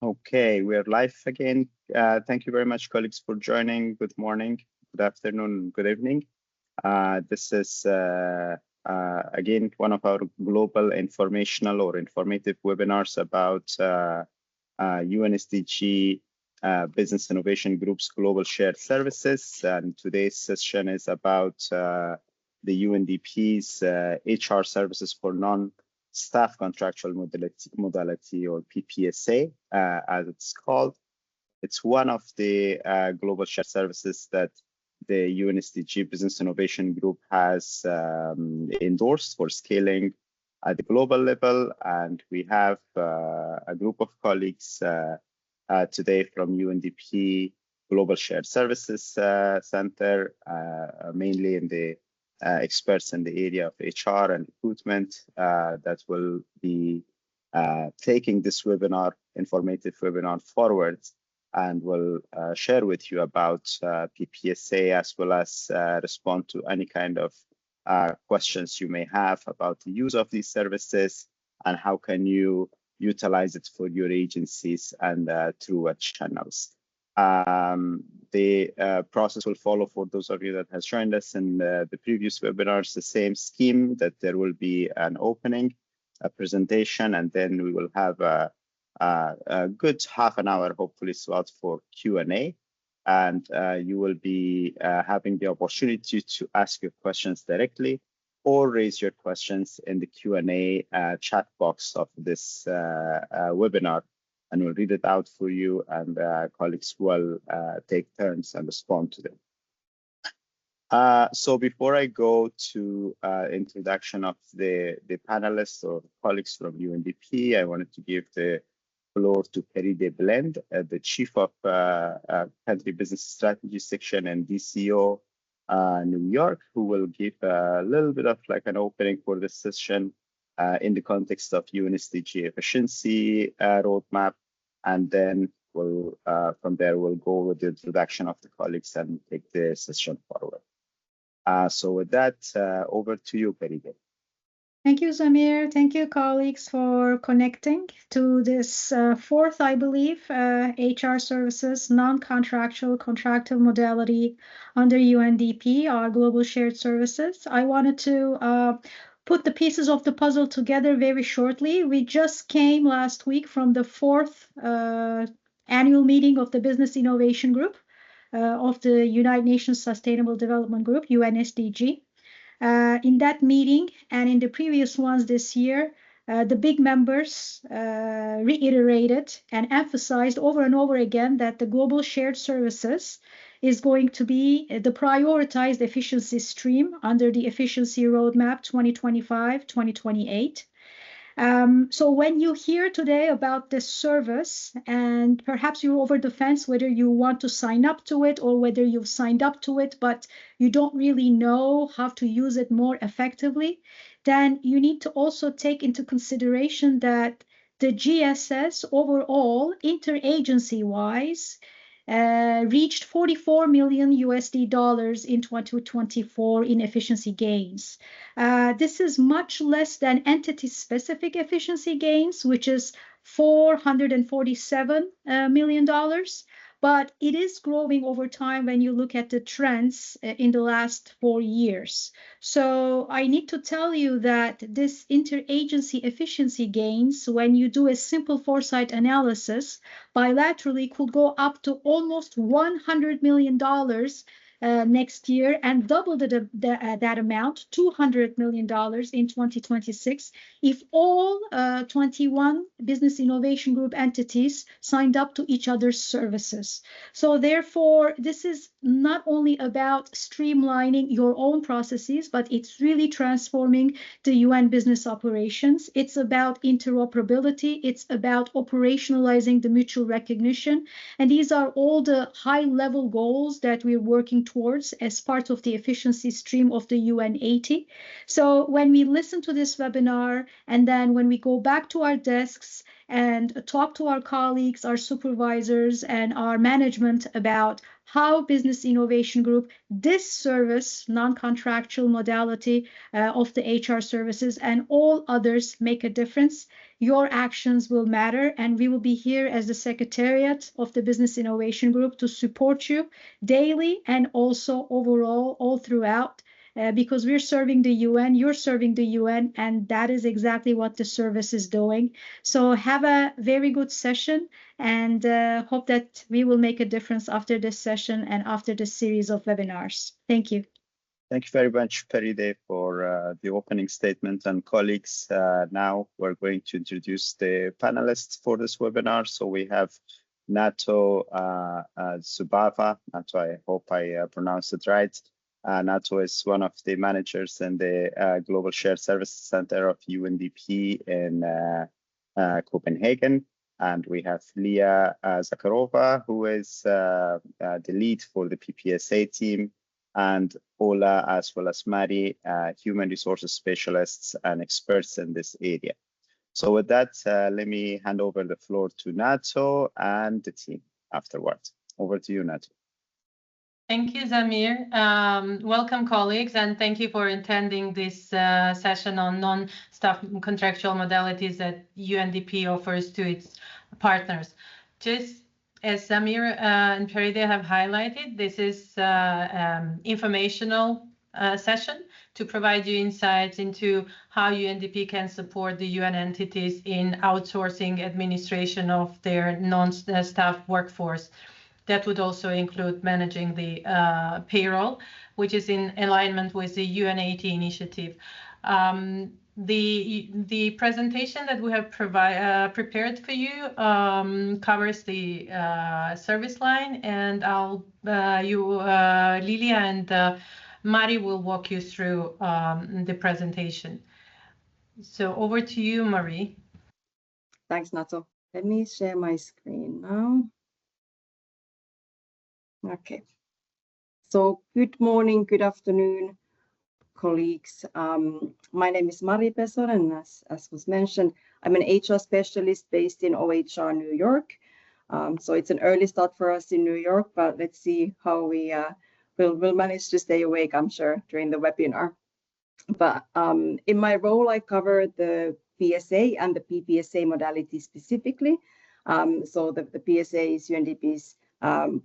Okay, we are live again. Thank you very much, colleagues, for joining. Good morning, good afternoon, good evening. This is, again, one of our global informational or informative webinars about UNSDG Business Innovation Group's Global Shared Services. And today's session is about the UNDP's HR services for non-staff contractual modality or PPSA, as it's called. It's one of the global shared services that the UNSDG Business Innovation Group has endorsed for scaling at the global level. And we have a group of colleagues today from UNDP Global Shared Services Center, mainly in the experts in the area of HR and recruitment that will be taking this webinar, informative webinar forward, and will share with you about PPSA as well as respond to any kind of questions you may have about the use of these services and how can you utilize it for your agencies and through what channels. The process will follow for those of you that has joined us in the previous webinars, the same scheme, that there will be an opening, a presentation, and then we will have a good half an hour, hopefully, slot for Q&A. And you will be having the opportunity to ask your questions directly or raise your questions in the Q&A chat box of this webinar. And we'll read it out for you, and colleagues will take turns and respond to them. So before I go to introduction of the panelists or colleagues from UNDP, I wanted to give the floor to Peride, the Chief of Country Business Strategy Section in DCO New York, who will give a little bit of like an opening for this session in the context of UNSDG efficiency roadmap, and then we'll from there we'll go with the introduction of the colleagues and take the session forward. So with that, over to you, Peride. Thank you, Zamir. Thank you, colleagues, for connecting to this fourth, I believe, HR services, non-contractual, contractual modality under UNDP, our global shared services. I wanted to put the pieces of the puzzle together very shortly. We just came last week from the fourth annual meeting of the Business Innovation Group of the United Nations Sustainable Development Group, UNSDG. In that meeting and in the previous ones this year, the big members reiterated and emphasized over and over again that the global shared services is going to be the prioritized efficiency stream under the efficiency roadmap 2025-2028. So when you hear today about this service, and perhaps you're over the fence whether you want to sign up to it or whether you've signed up to it, but you don't really know how to use it more effectively, then you need to also take into consideration that the GSS overall, interagency-wise, reached $44 million in 2024 in efficiency gains. This is much less than entity-specific efficiency gains, which is $447 million. But it is growing over time when you look at the trends in the last 4 years. So I need to tell you that this interagency efficiency gains, when you do a simple foresight analysis, bilaterally could go up to almost $100 million next year and double that amount, $200 million in 2026, if all 21 Business Innovation Group entities signed up to each other's services. So therefore, this is not only about streamlining your own processes, but it's really transforming the UN business operations. It's about interoperability. It's about operationalizing the mutual recognition. And these are all the high-level goals that we're working towards as part of the efficiency stream of the UN80. So when we listen to this webinar and then when we go back to our desks and talk to our colleagues, our supervisors, and our management about how Business Innovation Group, this service, non-contractual modality of the HR services, and all others make a difference. Your actions will matter, and we will be here as the Secretariat of the Business Innovation Group to support you daily and also overall, all throughout. Because we're serving the UN, you're serving the UN, and that is exactly what the service is doing. So have a very good session, and hope that we will make a difference after this session and after this series of webinars. Thank you. Thank you very much, Peride, for the opening statement. And colleagues, now we're going to introduce the panelists for this webinar. So we have Nato Zubava. Nato, I hope I pronounced it right. Nato is one of the managers in the Global Shared Services Center of UNDP in Copenhagen. And we have Liliya Zakharova, who is the lead for the PPSA team, and Ola, as well as Mari, human resources specialists and experts in this area. So with that, let me hand over the floor to Nato and the team afterwards. Over to you, Nato. Thank you, Zamir. Welcome, colleagues, and thank you for attending this session on non-staff contractual modalities that UNDP offers to its partners. Just as Zamir and Peride have highlighted, this is informational session to provide you insights into how UNDP can support the UN entities in outsourcing administration of their non-staff workforce. That would also include managing the payroll, which is in alignment with the UN80 initiative. The presentation that we have prepared for you covers the service line, and Liliya and Mari will walk you through the presentation. So over to you, Mari. Thanks, Nato. Let me share my screen now. Okay. So good morning, good afternoon, colleagues. My name is Mari Pesonen, and as was mentioned, I'm an HR specialist based in OHR, New York. So it's an early start for us in New York, but let's see how we will manage to stay awake, I'm sure, during the webinar. But in my role, I cover the PSA and the PPSA modality specifically. So the PSA is UNDP's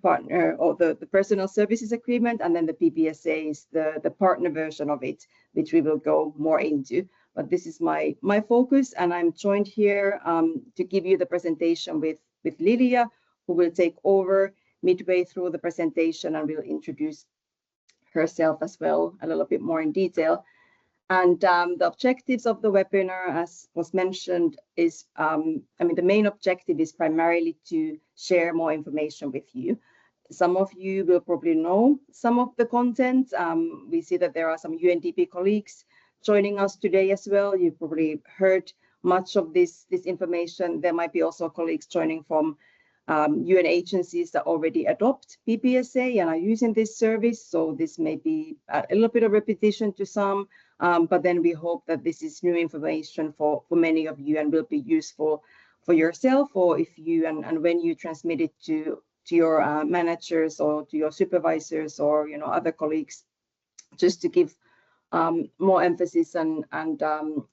partner, or the personal services agreement, and then the PPSA is the partner version of it, which we will go more into. But this is my focus, and I'm joined here to give you the presentation with Liliya, who will take over midway through the presentation and will introduce herself as well a little bit more in detail. And the objectives of the webinar, as was mentioned, is, the main objective is primarily to share more information with you. Some of you will probably know some of the content. We see that there are some UNDP colleagues joining us today as well. You've probably heard much of this information. There might be also colleagues joining from UN agencies that already adopt PPSA and are using this service. So this may be a little bit of repetition to some, but then we hope that this is new information for many of you and will be useful for yourself, or if you and when you transmit it to your managers or to your supervisors or other colleagues, just to give more emphasis and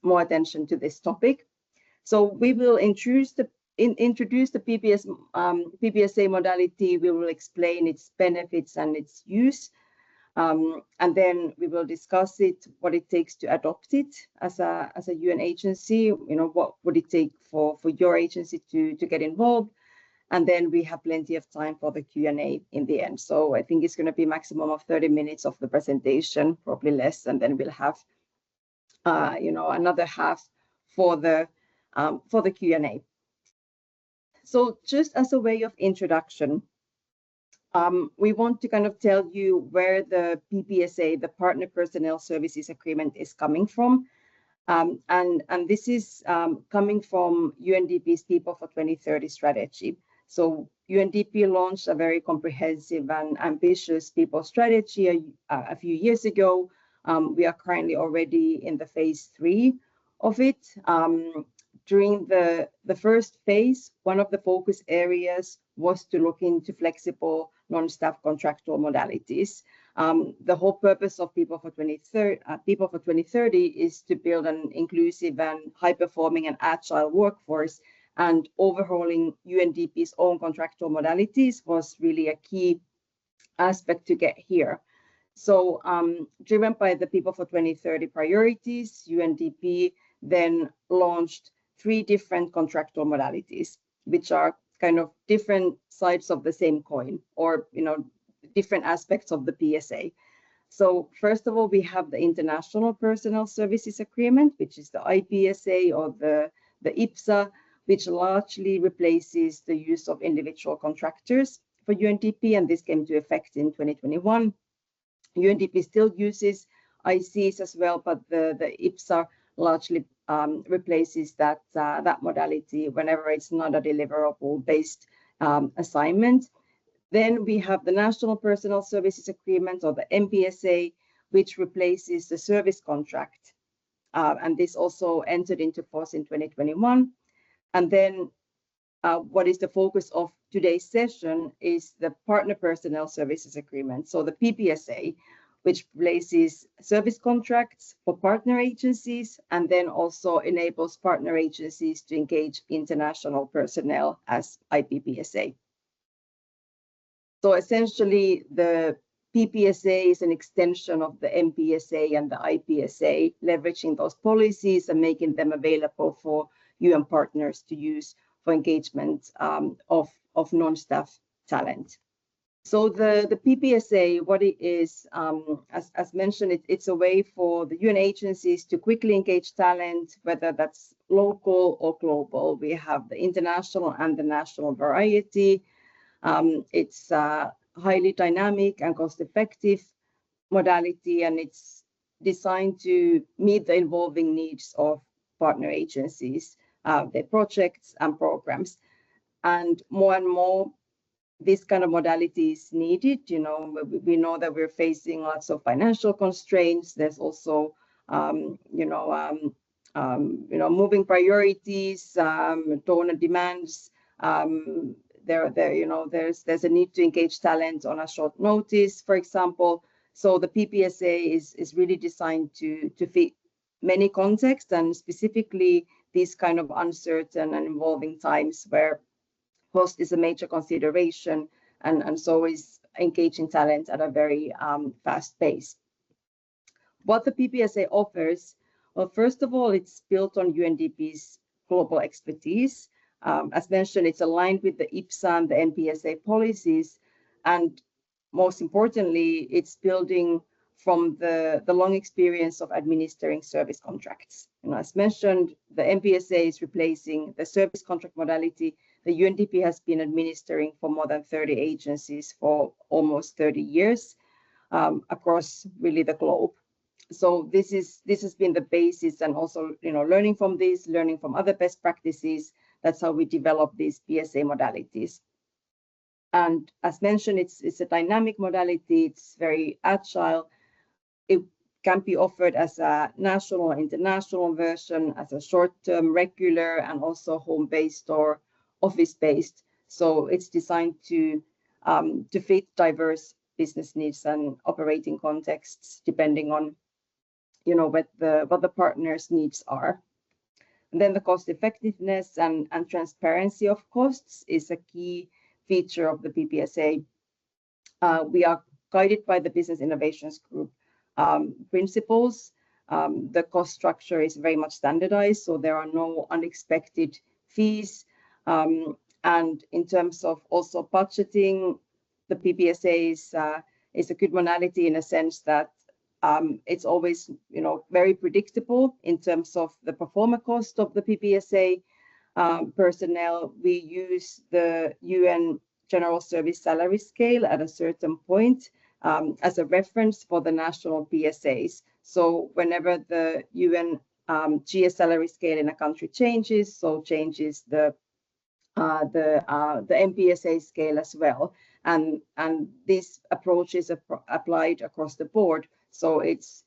more attention to this topic. So we will introduce the PPSA modality. We will explain its benefits and its use, and then we will discuss it, what it takes to adopt it as a UN agency. What would it take for your agency to get involved, and then we have plenty of time for the Q&A in the end. So I think it's going to be maximum of 30 minutes of the presentation, probably less, and then we'll have another half for the Q&A. So just as a way of introduction, we want to kind of tell you where the PPSA, the Partner Personnel Services Agreement, is coming from. And this is coming from UNDP's People for 2030 strategy. So UNDP launched a very comprehensive and ambitious people strategy a few years ago. We are currently already in the phase 3 of it. during the first phase, one of the focus areas was to look into flexible non-staff contractual modalities. The whole purpose of People for 2030 is to build an inclusive and high-performing and agile workforce, and overhauling UNDP's own contractual modalities was really a key aspect to get here. So driven by the People for 2030 priorities, UNDP then launched 3 different contractual modalities, which are kind of different sides of the same coin, or different aspects of the PSA. So first of all, we have the International Personnel Services Agreement, which is the IPSA, or the IPSA, which largely replaces the use of individual contractors for UNDP, and this came to effect in 2021. UNDP still uses ICs as well, but the IPSA largely replaces that modality whenever it's not a deliverable-based assignment. Then we have the National Personnel Services Agreement, or the NPSA, which replaces the service contract. And this also entered into force in 2021. And then what is the focus of today's session is the Partner Personnel Services Agreement, so the PPSA, which places service contracts for partner agencies and then also enables partner agencies to engage international personnel as IPPSA. So essentially, the PPSA is an extension of the MPSA and the IPSA, leveraging those policies and making them available for UN partners to use for engagement of non-staff talent. So the PPSA, what it is, as mentioned, it's a way for the UN agencies to quickly engage talent, whether that's local or global. We have the international and the national variety. It's a highly dynamic and cost-effective modality, and it's designed to meet the evolving needs of partner agencies, their projects and programs. And more, this kind of modality is needed. We know that we're facing lots of financial constraints. There's also, moving priorities, donor demands. There's a need to engage talent on a short notice, for example. So the PPSA is really designed to fit many contexts, and specifically these kind of uncertain and evolving times where cost is a major consideration, and so is engaging talent at a very fast pace. What the PPSA offers, well, first of all, it's built on UNDP's global expertise. As mentioned, it's aligned with the IPSA and the NPSA policies, and most importantly, it's building from the long experience of administering service contracts. As mentioned, the NPSA is replacing the service contract modality the UNDP has been administering for more than 30 agencies for almost 30 years across really the globe. So this has been the basis, and also learning from this, learning from other best practices. That's how we develop these PSA modalities. And as mentioned, it's a dynamic modality. It's very agile. It can be offered as a national or international version, as a short-term, regular, and also home-based or office-based. So it's designed to fit diverse business needs and operating contexts, depending on what the partner's needs are. And then the cost effectiveness and transparency of costs is a key feature of the PPSA. We are guided by the Business Innovations Group principles. The cost structure is very much standardized, so there are no unexpected fees. And in terms of also budgeting, the PPSA is a good modality in a sense that it's always very predictable in terms of the pro forma cost of the PPSA personnel. We use the UN General Service Salary Scale at a certain point as a reference for the national PSAs. So whenever the UN GS salary scale in a country changes, so changes the MPSA scale as well, and this approach is applied across the board. So it's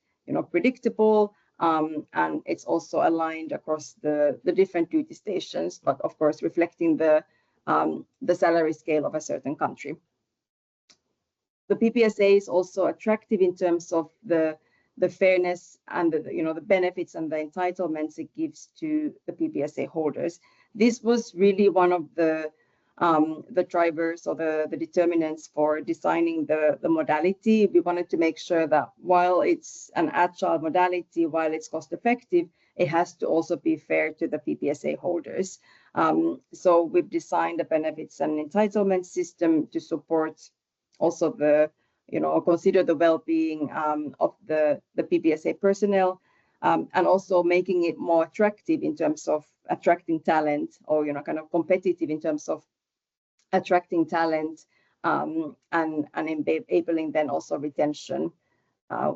predictable, and it's also aligned across the different duty stations, but of course reflecting the salary scale of a certain country. The PPSA is also attractive in terms of the fairness and the benefits and the entitlements it gives to the PPSA holders. This was really one of the drivers or the determinants for designing the modality. We wanted to make sure that while it's an agile modality, while it's cost effective, it has to also be fair to the PPSA holders. So we've designed a benefits and entitlement system to support also consider the well-being of the PPSA personnel, and also making it more attractive in terms of attracting talent, or kind of competitive in terms of attracting talent, and enabling then also retention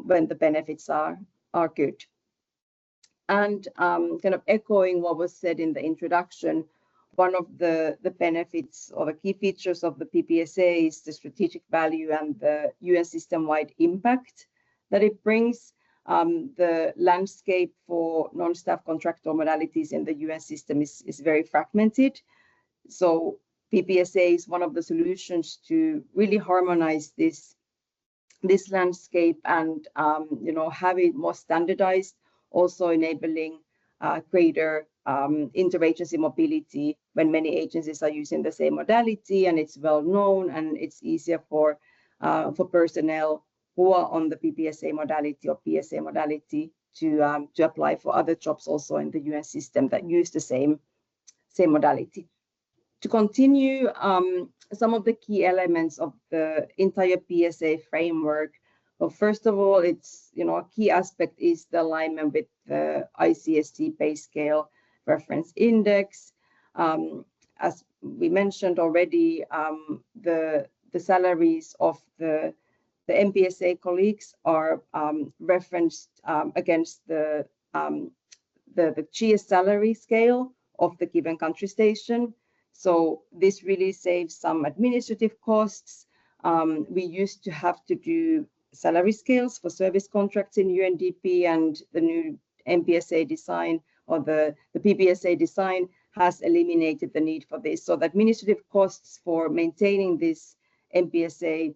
when the benefits are good. And kind of echoing what was said in the introduction, one of the benefits or the key features of the PPSA is the strategic value and the UN system-wide impact that it brings. The landscape for non-staff contractor modalities in the UN system is very fragmented. So PPSA is one of the solutions to really harmonize this landscape and have it more standardized, also enabling greater interagency mobility when many agencies are using the same modality, and it's well known and it's easier for personnel who are on the PPSA modality or PSA modality to apply for other jobs also in the UN system that use the same modality. To continue, some of the key elements of the entire PSA framework. Well, first of all, it's a key aspect is the alignment with the ICSD pay scale reference index. As we mentioned already, the salaries of the MPSA colleagues are referenced against the GS salary scale of the given country station. So this really saves some administrative costs. We used to have to do salary scales for service contracts in UNDP, and the new MPSA design or the PPSA design has eliminated the need for this. So the administrative costs for maintaining this MPSA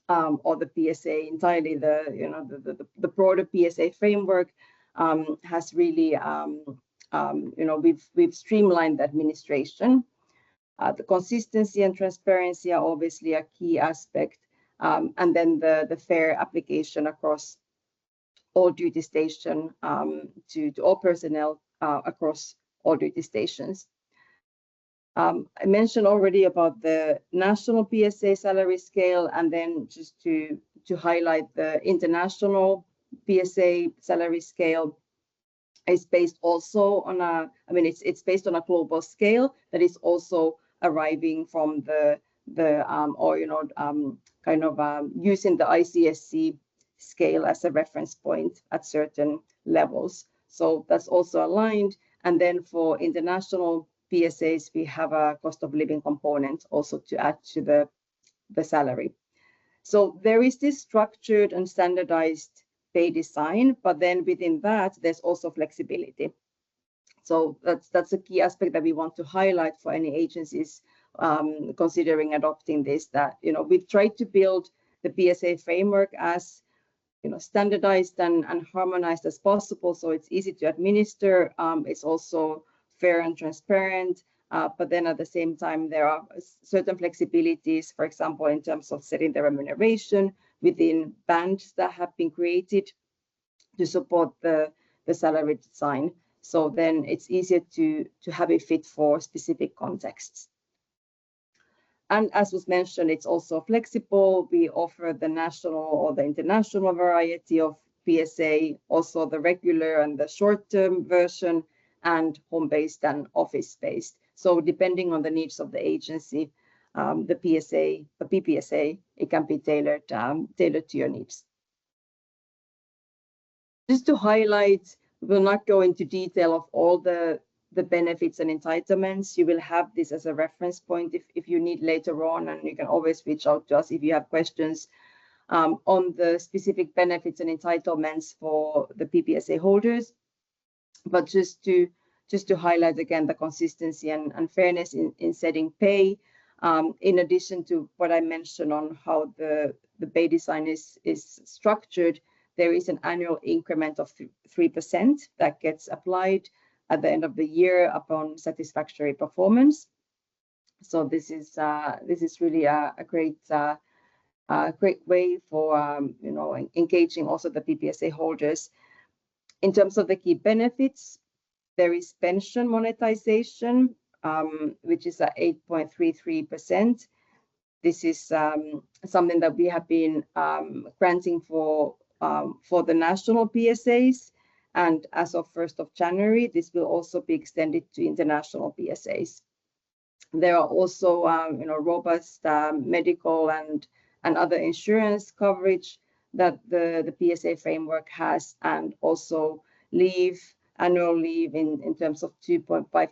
or the PSA entirely, the broader PSA framework has really we've streamlined the administration. The consistency and transparency are obviously a key aspect, and then the fair application across all duty station to all personnel across all duty stations. I mentioned already about the national PSA salary scale, and then just to highlight the international PSA salary scale is based also on it's based on a global scale that is also arriving from using the ICSC scale as a reference point at certain levels. So that's also aligned. And then for international PSAs, we have a cost of living component also to add to the salary. So there is this structured and standardized pay design, but then within that, there's also flexibility. So that's a key aspect that we want to highlight for any agencies considering adopting this, that we've tried to build the PSA framework as standardized and harmonized as possible, so it's easy to administer. It's also fair and transparent, but then at the same time there are certain flexibilities, for example, in terms of setting the remuneration within bands that have been created to support the salary design. So then it's easier to have it fit for specific contexts. And as was mentioned, it's also flexible. We offer the national or the international variety of PSA, also the regular and the short-term version, and home-based and office-based. So depending on the needs of the agency, the PPSA, it can be tailored to your needs. Just to highlight, we will not go into detail of all the benefits and entitlements. You will have this as a reference point if you need later on, and you can always reach out to us if you have questions. on the specific benefits and entitlements for the PPSA holders. But just to highlight again the consistency and fairness in setting pay, in addition to what I mentioned on how the pay design is structured, there is an annual increment of 3% that gets applied at the end of the year upon satisfactory performance. So this is really a great way for engaging also the PPSA holders. In terms of the key benefits, there is pension monetization, which is at 8.33%. This is something that we have been granting for the national PSAs, and as of 1st of January, this will also be extended to international PSAs. There are also robust medical and other insurance coverage that the PSA framework has, and also annual leave in terms of 2.5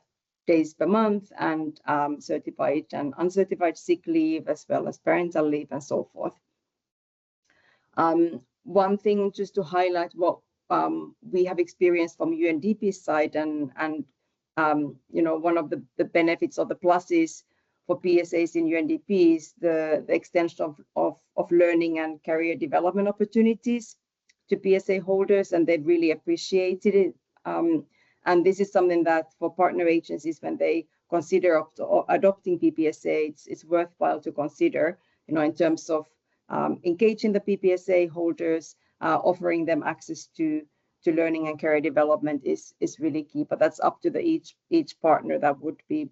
days per month, and certified and uncertified sick leave, as well as parental leave and so forth. One thing just to highlight what we have experienced from UNDP side, and one of the benefits or the pluses for PSAs in UNDP is the extension of learning and career development opportunities to PSA holders, and they've really appreciated it. And this is something that for partner agencies, when they consider adopting PPSA, it's worthwhile to consider, in terms of engaging the PPSA holders, offering them access to learning and career development is really key. But that's up to each partner that would be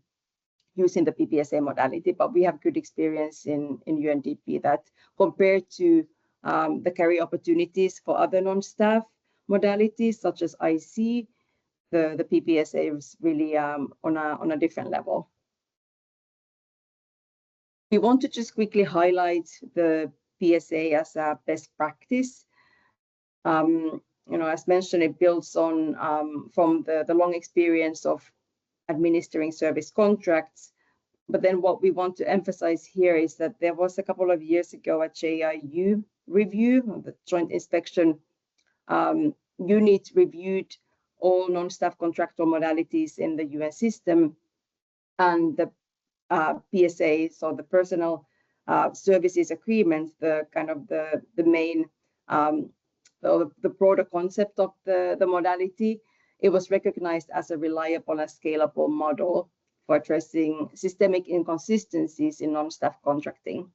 using the PPSA modality. But we have good experience in UNDP that compared to the career opportunities for other non-staff modalities such as IC, the PPSA is really on a different level. We want to just quickly highlight the PSA as a best practice. As mentioned, it builds on from the long experience of administering service contracts. But then what we want to emphasize here is that there was a couple of years ago a JIU review, the Joint Inspection Unit reviewed all non-staff contractual modalities in the UN system, and the PSA, so the Personal Services Agreement, the main, the broader concept of the modality, it was recognized as a reliable and scalable model for addressing systemic inconsistencies in non-staff contracting.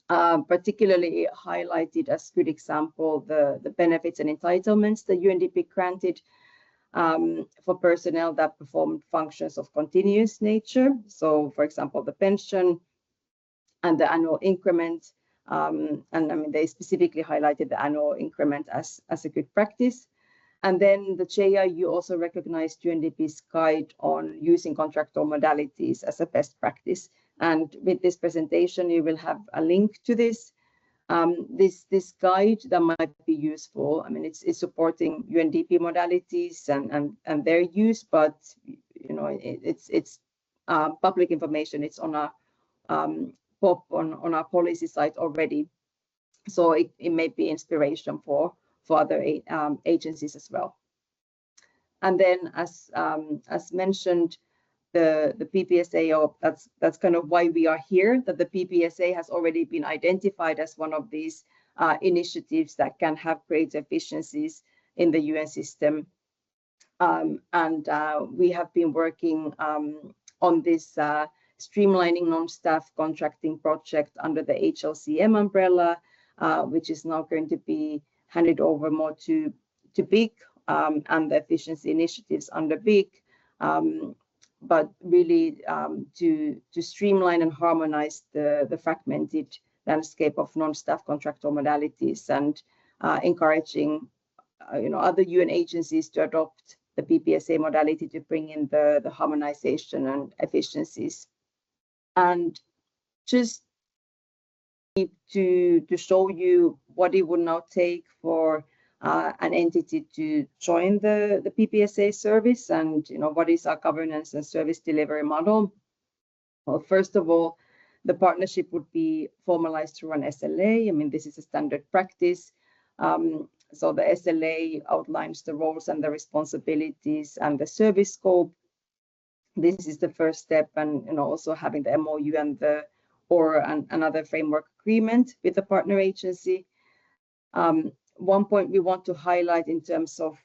Particularly highlighted as good example the benefits and entitlements the UNDP granted for personnel that performed functions of continuous nature. So, for example, the pension and the annual increment. And I mean, they specifically highlighted the annual increment as a good practice. And then the JIU also recognized UNDP's guide on using contractual modalities as a best practice. And with this presentation, you will have a link to this. This guide that might be useful. I mean, it's supporting UNDP modalities and their use, but it's public information. It's on a POP on our policy site already, so it may be inspiration for other agencies as well. And then, as mentioned, the PPSA, that's kind of why we are here, that the PPSA has already been identified as one of these initiatives that can have great efficiencies in the UN system. And we have been working on this streamlining non-staff contracting project under the HLCM umbrella, which is now going to be handed over more to BIC and the efficiency initiatives under BIC. But really to streamline and harmonize the fragmented landscape of non-staff contractual modalities, and encouraging other UN agencies to adopt the PPSA modality to bring in the harmonization and efficiencies. And just to show you what it would now take for an entity to join the PPSA service, and what is our governance and service delivery model. Well, first of all, The partnership would be formalized through an SLA. I mean, this is a standard practice. So the SLA outlines the roles and the responsibilities and the service scope. This is the first step, and also having the MOU and another framework agreement with the partner agency. One point we want to highlight in terms of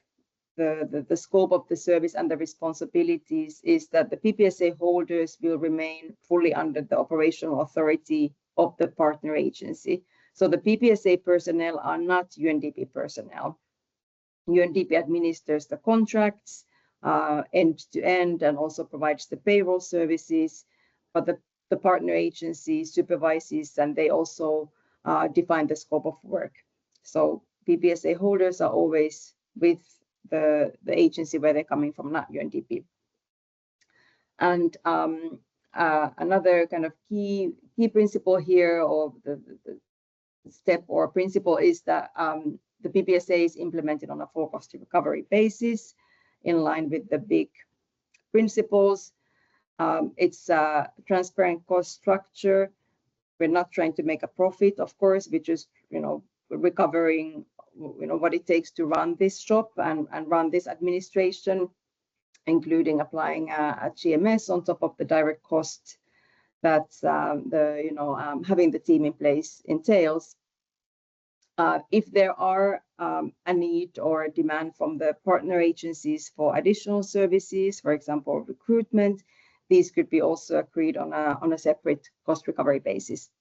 the scope of the service and the responsibilities is that the PPSA holders will remain fully under the operational authority of the partner agency. So the PPSA personnel are not UNDP personnel. UNDP administers the contracts end to end and also provides the payroll services, but the partner agency supervises and they also define the scope of work. So PPSA holders are always with the agency where they're coming from, not UNDP. And another kind of key principle here, or the step or principle, is that the PPSA is implemented on a full cost recovery basis in line with the big principles. It's a transparent cost structure. We're not trying to make a profit, of course. We're just, recovering, what it takes to run this shop and run this administration, including applying a GMS on top of the direct cost that having the team in place entails. If there are a need or a demand from the partner agencies for additional services, for example, recruitment, these could be also agreed on a separate cost recovery basis.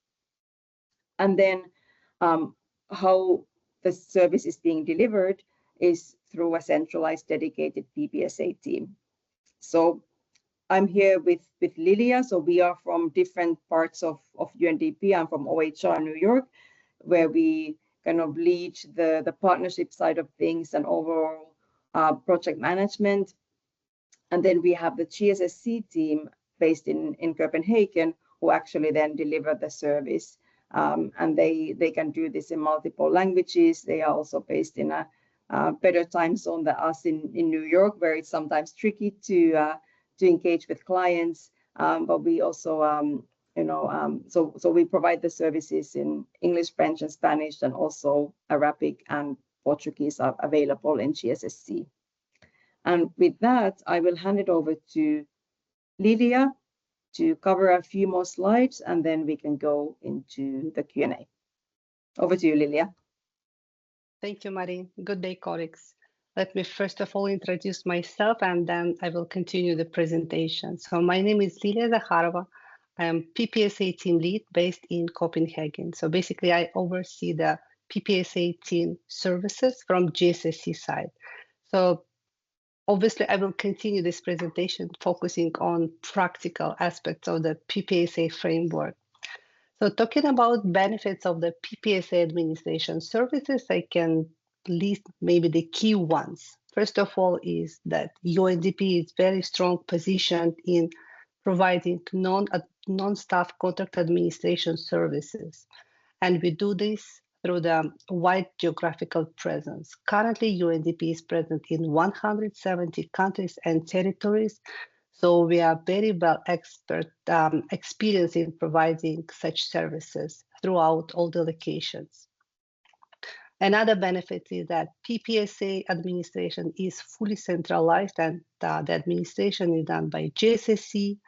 And then how the service is being delivered is through a centralized dedicated PPSA team. So I'm here with Liliya. So we are from different parts of UNDP. I'm from OHR New York, where we kind of lead the partnership side of things and overall project management. And then we have the GSSC team based in Copenhagen, who actually then deliver the service. And they can do this in multiple languages. They are also based in a better time zone than us in New York, where it's sometimes tricky to engage with clients. But we also, so we provide the services in English, French, and Spanish, and also Arabic and Portuguese are available in GSSC. And with that, I will hand it over to Liliya to cover a few more slides, and then we can go into the Q&A. Over to you, Liliya. Thank you, Mari. Good day, colleagues. Let me first of all introduce myself, and then I will continue the presentation. So my name is Liliya Zakharova. I am PPSA team lead based in Copenhagen. So basically, I oversee the PPSA team services from GSSC side. So obviously, I will continue this presentation focusing on practical aspects of the PPSA framework. So talking about benefits of the PPSA administration services, I can list maybe the key ones. First of all is that UNDP is very strong positioned in providing non-staff contract administration services. And we do this through the wide geographical presence. Currently, UNDP is present in 170 countries and territories. So we are very well experienced in providing such services throughout all the locations. Another benefit is that PPSA administration is fully centralized, and the administration is done by GSSC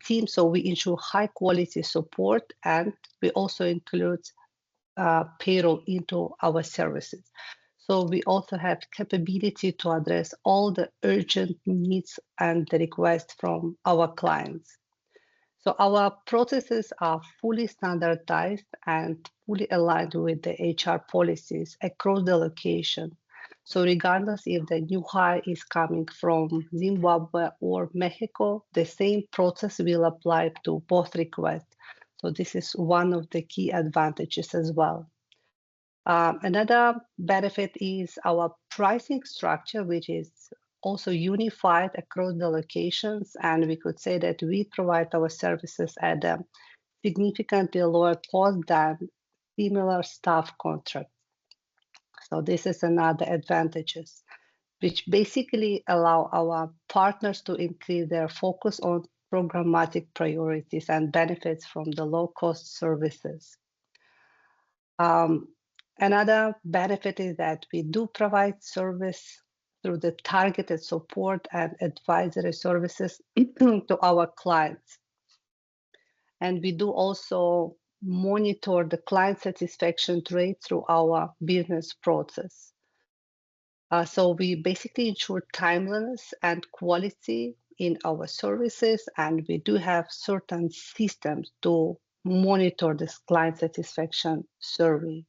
team. So we ensure high quality support, and we also include payroll into our services. So we also have capability to address all the urgent needs and the requests from our clients. So our processes are fully standardized and fully aligned with the HR policies across the location. So regardless if the new hire is coming from Zimbabwe or Mexico, the same process will apply to both requests. So this is one of the key advantages as well. Another benefit is our pricing structure, which is also unified across the locations. And we could say that we provide our services at a significantly lower cost than similar staff contracts. So this is another advantages, which basically allow our partners to increase their focus on programmatic priorities and benefits from the low-cost services. Another benefit is that we do provide service through the targeted support and advisory services to our clients. And we do also monitor the client satisfaction rate through our business process. So we basically ensure timeliness and quality in our services, and we do have certain systems to monitor this client satisfaction survey.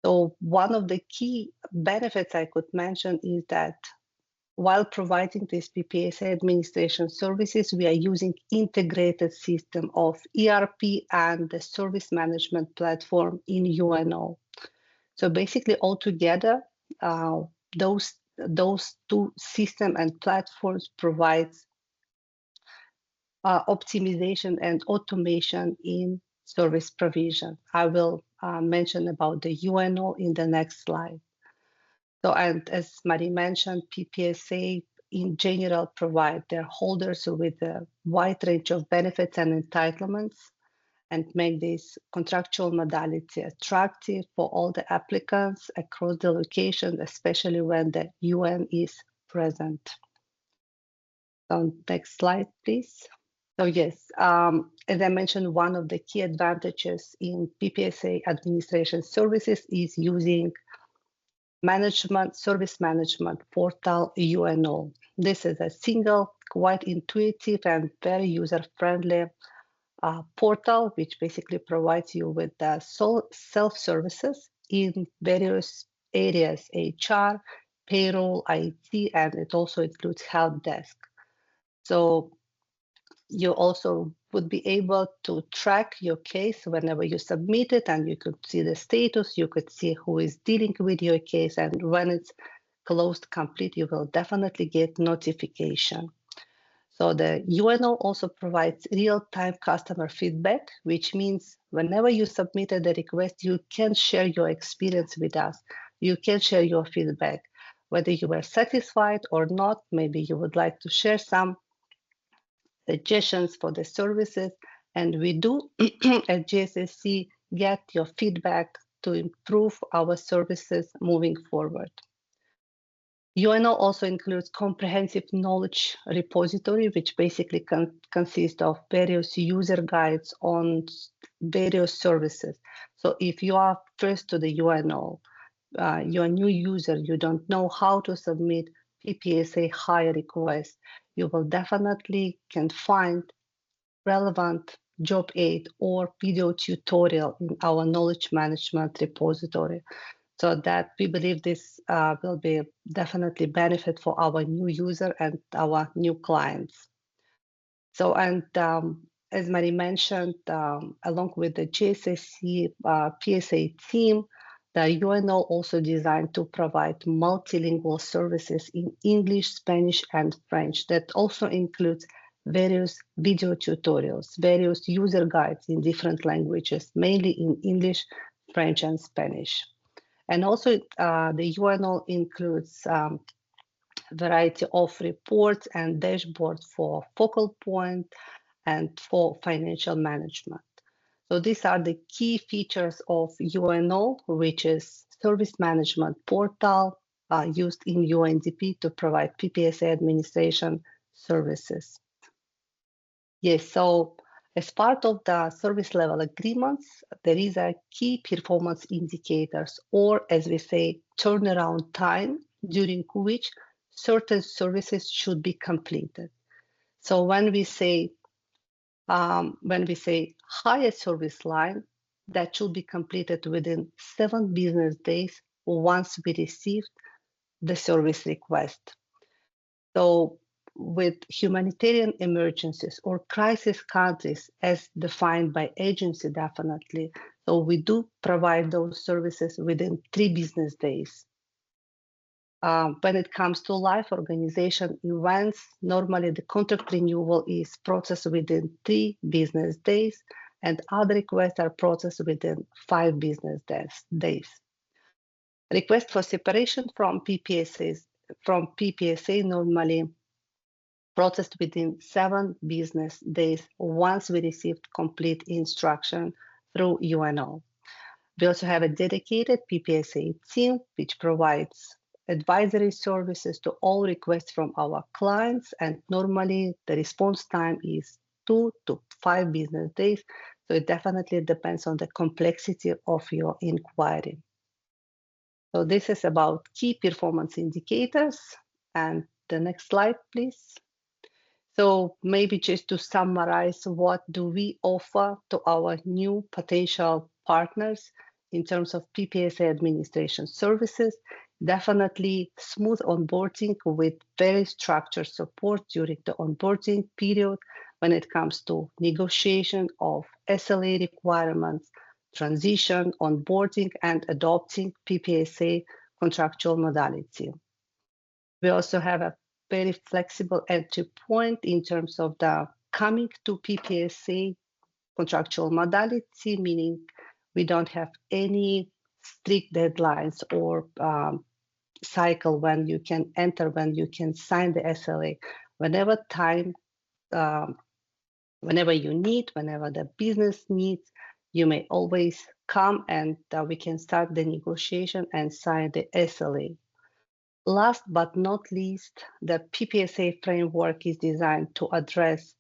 So one of the key benefits I could mention is that while providing these PPSA administration services, we are using integrated system of ERP and the service management platform in UNO. So basically altogether, those two systems and platforms provides optimization and automation in service provision. I will mention about the UNO in the next slide. So, and as Marie mentioned, PPSA in general provide their holders with a wide range of benefits and entitlements and make this contractual modality attractive for all the applicants across the location, especially when the UN is present. So next slide, please. So yes, as I mentioned, one of the key advantages in PPSA administration services is using service management portal UNO. This is a single, quite intuitive and very user-friendly portal, which basically provides you with the self-services in various areas, HR, payroll, IT, and it also includes help desk. So you also would be able to track your case whenever you submit it, and you could see the status, you could see who is dealing with your case, and when it's closed complete, you will definitely get notification. So the UNO also provides real-time customer feedback, which means whenever you submitted the request, you can share your experience with us. You can share your feedback, whether you were satisfied or not. Maybe you would like to share some suggestions for the services, and we do at GSSC get your feedback to improve our services moving forward. UNO also includes comprehensive knowledge repository, which basically consists of various user guides on various services. So if you are first to the UNO, you're a new user, you don't know how to submit PPSA hire request, you will definitely can find relevant job aid or video tutorial in our knowledge management repository. So that we believe this will be definitely benefit for our new user and our new clients. So, and as Marie mentioned, along with the GSSC PSA team, the UNO also designed to provide multilingual services in English, Spanish, and French. That also includes various video tutorials, various user guides in different languages, mainly in English, French, and Spanish. And also the UNO includes variety of reports and dashboards for focal point and for financial management. So these are the key features of UNO, which is service management portal used in UNDP to provide PPSA administration services. Yes, so as part of the service level agreements, there is a key performance indicators, or as we say, turnaround time, during which certain services should be completed. So when we say higher service line, that should be completed within 7 business days once we received the service request. So with humanitarian emergencies or crisis countries as defined by agency, definitely. So we do provide those services within 3 business days. When it comes to live organization events, normally the contract renewal is processed within 3 business days, and other requests are processed within 5 business days. Request for separation from PPSA normally processed within 7 business days once we received complete instruction through UNO. We also have a dedicated PPSA team, which provides advisory services to all requests from our clients, and normally the response time is 2 to 5 business days, so it definitely depends on the complexity of your inquiry. So this is about key performance indicators, and the next slide, please. So maybe just to summarize, what do we offer to our new potential partners in terms of PPSA administration services? Definitely smooth onboarding with very structured support during the onboarding period when it comes to negotiation of SLA requirements, transition, onboarding, and adopting PPSA contractual modality. We also have a very flexible entry point in terms of the coming to PPSA contractual modality, meaning we don't have any strict deadlines or cycle when you can enter, when you can sign the SLA. Whenever you need, whenever the business needs, you may always come and we can start the negotiation and sign the SLA. Last but not least, the PPSA framework is designed to address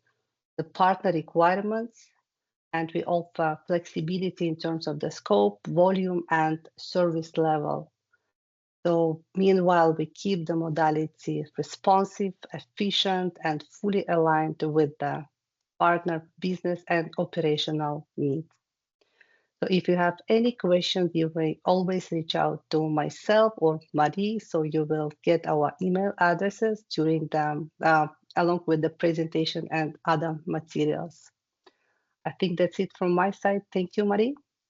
the partner requirements, and we offer flexibility in terms of the scope, volume, and service level. So meanwhile, we keep the modality responsive, efficient, and fully aligned with the partner business and operational needs. So if you have any questions, you may always reach out to myself or Marie, so you will get our email addresses during the, along with the presentation and other materials. I think that's it from my side. Thank you, Marie.